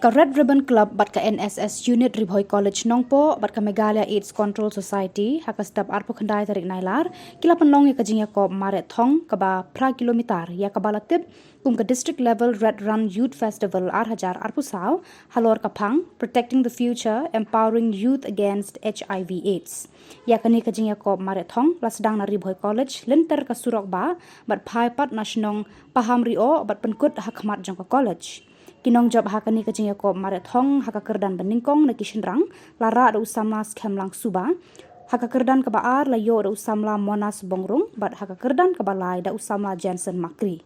Ka Red Ribbon Club bat ka NSS Unit Ri-Bhoi College Nongpoh bat ka Meghalaya AIDS Control Society haka step arpo khandai tarik Nailar kila Pynlong ya ka jingïakop Mareh Thong kaba pra kilometre ya ka balatip kum ka district level Red Run Youth Festival hajar arpo saw halor ka phang protecting the future empowering youth against HIV AIDS ya kani ka jingïakop Mareh Thong la sdang na Ri-Bhoi College lynter ka surok ba bat phai pat na Shnong Pamaharioh bat pynkut khmat jong ka college nongjop hakani ka jingïakop Mareh Thong haka kyrdan beningkong na Shillong lara da Samla Skhemlang Suba haka kyrdan ka baar la yo da Samla Monas Bongrung bat haka kyrdan ka balai da Samla Jenson Makri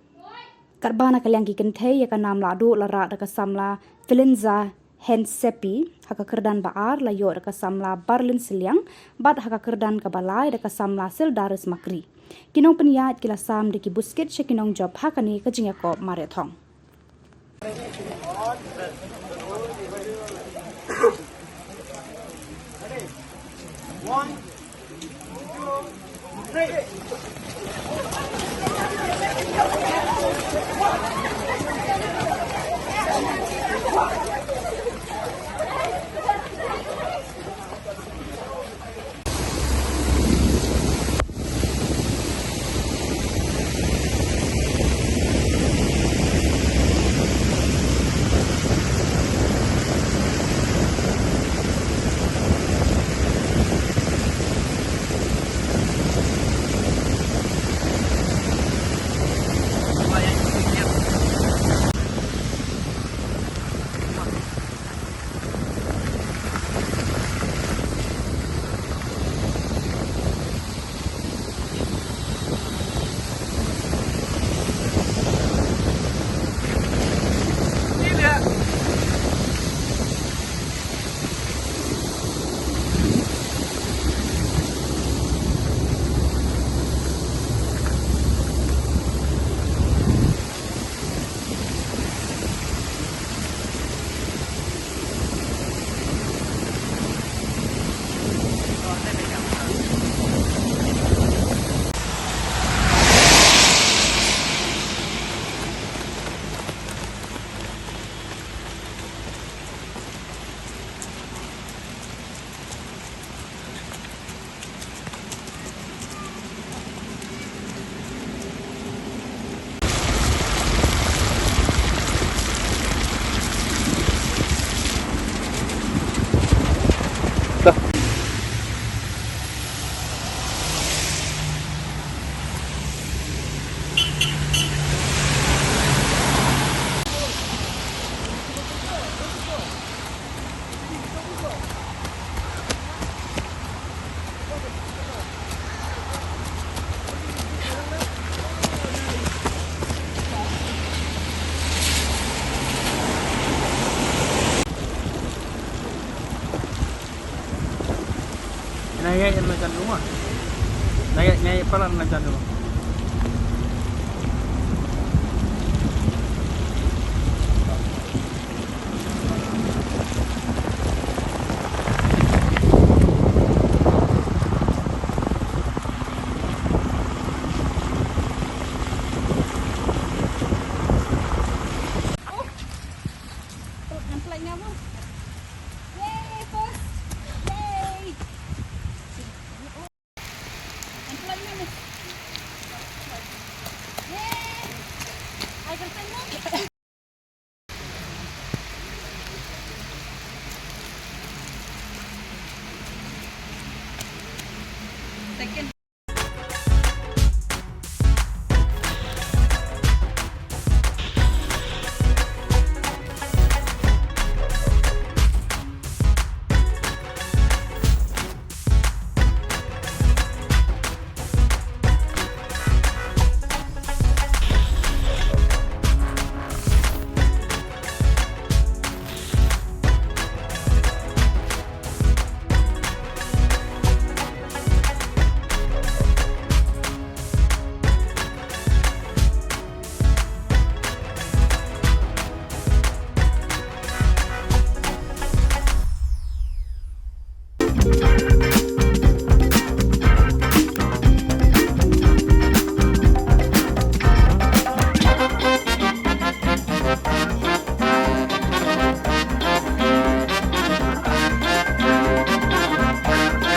karbana kalyang kente ya ka nam la do lara da ka Samla Filinza Hensepi haka kyrdan baar la yo da ka Samla Barlin Sylliang bat haka kyrdan ka balai da ka Samla Sildaris Makri kinong peniyat kila sam de ki busket she nongjop hakani ka jingïakop Mareh Thong. One, two, three. Naik yang macam rumah. Naik pelan macam tu. Second.